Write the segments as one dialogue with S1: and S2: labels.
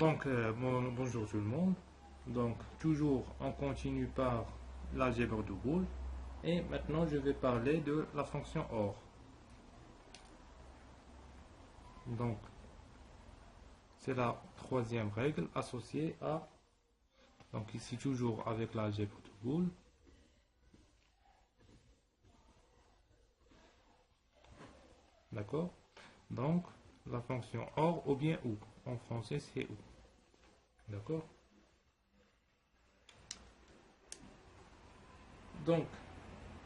S1: Donc, bonjour tout le monde. Donc, toujours, on continue par l'algèbre de Boole. Et maintenant, je vais parler de la fonction OR. Donc, c'est la troisième règle associée à... Donc, ici, toujours avec l'algèbre de Boole. D'accord? Donc, la fonction OR ou bien OU. En français, c'est OU. D'accord? Donc,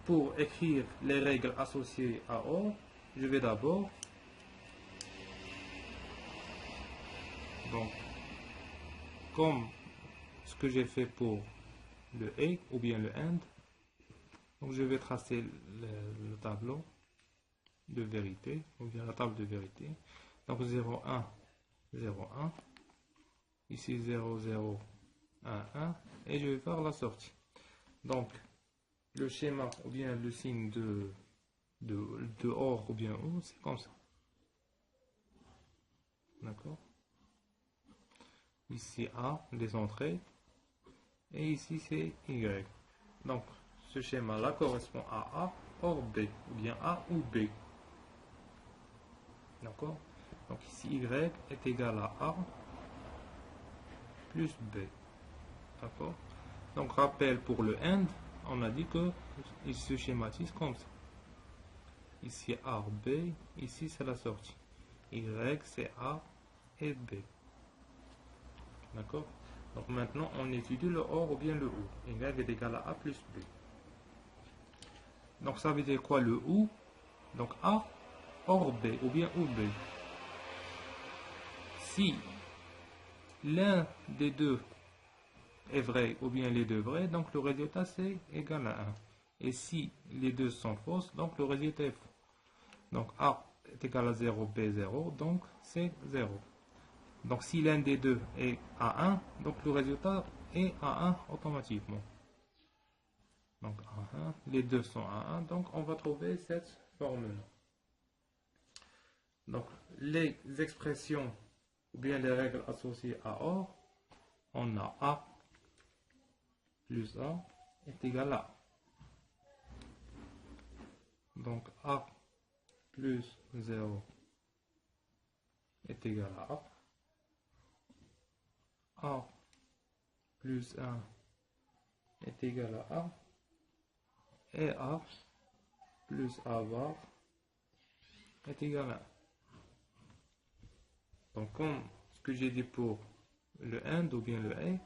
S1: pour écrire les règles associées à OR, je vais d'abord, donc, comme ce que j'ai fait pour le et ou bien le and, donc je vais tracer le tableau de vérité, ou bien la table de vérité. Donc 0, 1, 0, 1, ici 0, 0, 1, 1, et je vais faire la sortie. Donc, le schéma ou bien le signe de OR ou bien OU, c'est comme ça. D'accord? Ici A, les entrées, et ici c'est Y. Donc, ce schéma-là correspond à A or B, ou bien A ou B. D'accord? Donc ici Y est égal à A plus B. D'accord? Donc, rappel pour le AND, on a dit que il se schématise comme ça. Ici A, B, ici c'est la sortie. Y, c'est A et B. D'accord? Donc maintenant, on étudie le OR ou bien le OU. Y est égal à A plus B. Donc ça veut dire quoi le OU? Donc A OR B ou bien OB. Si l'un des deux est vrai ou bien les deux vrais, donc le résultat c'est égal à 1. Et si les deux sont fausses, donc le résultat est faux. Donc A est égal à 0, B 0, donc c'est 0. Donc si l'un des deux est à 1, donc le résultat est à 1 automatiquement. Donc à 1, les deux sont à 1, donc on va trouver cette formule. Donc les expressions ou bien les règles associées à OR, on a A plus A est égal à A. Donc A plus 0 est égal à A. A plus 1 est égal à A. Et A plus A bar est égal à 1. Donc comme ce que j'ai dit pour le AND ou bien le A,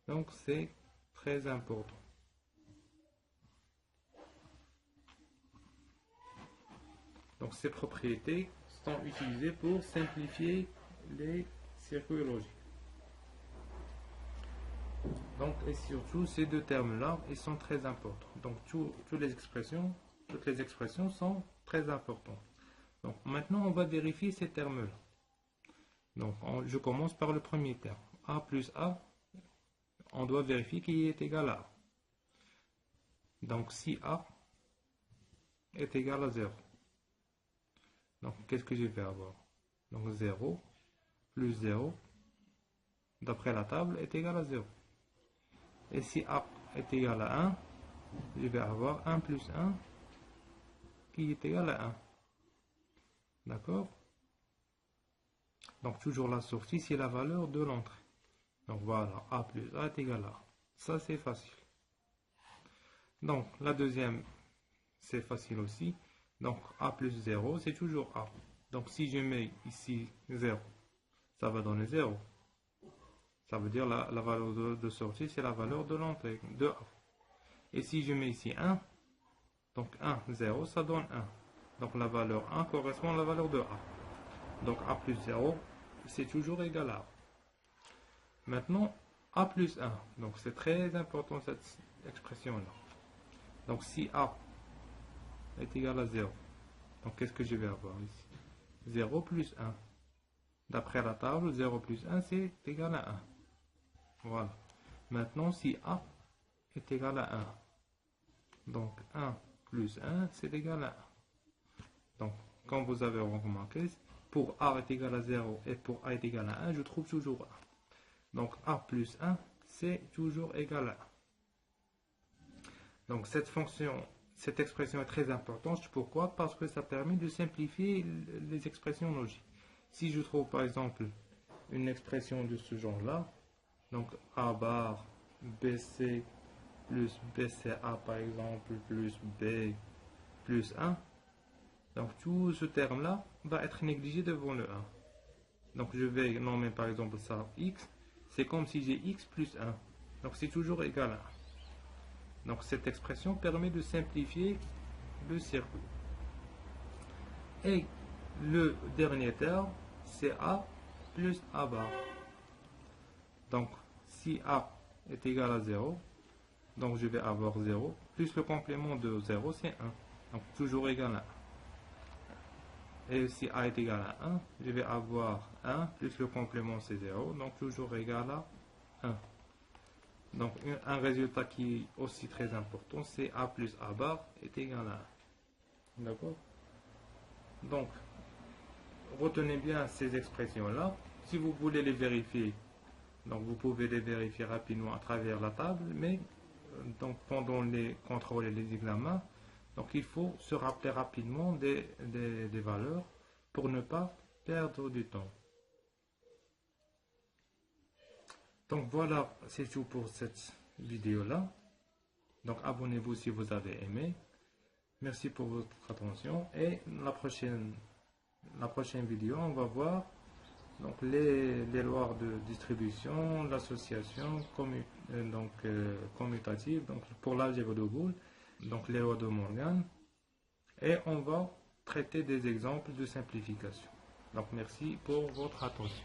S1: donc c'est très important. Donc ces propriétés sont utilisées pour simplifier les circuits logiques. Donc et surtout ces deux termes-là, ils sont très importants. Donc toutes les expressions sont très importantes. Donc maintenant on va vérifier ces termes-là. Donc je commence par le premier terme. A plus A, on doit vérifier qu'il est égal à A. Donc si A est égal à 0. Donc qu'est-ce que je vais avoir? Donc 0 plus 0, d'après la table, est égal à 0. Et si A est égal à 1, je vais avoir 1 plus 1 qui est égal à 1. D'accord? Donc toujours la sortie, c'est la valeur de l'entrée. Donc voilà, A plus A est égal à A. Ça c'est facile. Donc la deuxième, c'est facile aussi. Donc A plus 0, c'est toujours A. Donc si je mets ici 0, ça va donner 0. Ça veut dire la valeur de sortie, c'est la valeur de l'entrée de A. Et si je mets ici 1, donc 1, 0, ça donne 1. Donc la valeur 1 correspond à la valeur de A. Donc A plus 0, c'est toujours égal à A. Maintenant, A plus 1. Donc c'est très important cette expression-là. Donc si A est égal à 0, donc qu'est-ce que je vais avoir ici? 0 plus 1. D'après la table, 0 plus 1, c'est égal à 1. Voilà. Maintenant, si A est égal à 1, donc 1 plus 1, c'est égal à 1. Donc, comme vous avez remarqué, pour A est égal à 0 et pour A est égal à 1, je trouve toujours 1. Donc a plus 1, c'est toujours égal à 1. Donc cette fonction, cette expression est très importante. Pourquoi? Parce que ça permet de simplifier les expressions logiques. Si je trouve par exemple une expression de ce genre-là, donc a bar bc plus bca par exemple plus b plus 1, donc tout ce terme-là va être négligé devant le 1. Donc je vais nommer par exemple ça x, c'est comme si j'ai x plus 1, donc c'est toujours égal à 1. Donc cette expression permet de simplifier le circuit. Et le dernier terme, c'est a plus a bar. Donc si a est égal à 0, donc je vais avoir 0, plus le complément de 0, c'est 1. Donc toujours égal à 1. Et si a est égal à 1, je vais avoir 1, plus le complément c'est 0, donc toujours égal à 1. Donc un résultat qui est aussi très important, c'est a plus a bar est égal à 1. D'accord? Donc, retenez bien ces expressions-là. Si vous voulez les vérifier, donc vous pouvez les vérifier rapidement à travers la table, mais donc pendant les contrôles et les examens, donc il faut se rappeler rapidement des valeurs pour ne pas perdre du temps. Donc voilà, c'est tout pour cette vidéo-là. Donc abonnez-vous si vous avez aimé. Merci pour votre attention et la prochaine vidéo, on va voir donc les lois de distribution, l'association commutative, donc pour l'algèbre de Boole, donc les lois de Morgan, et on va traiter des exemples de simplification. Donc merci pour votre attention.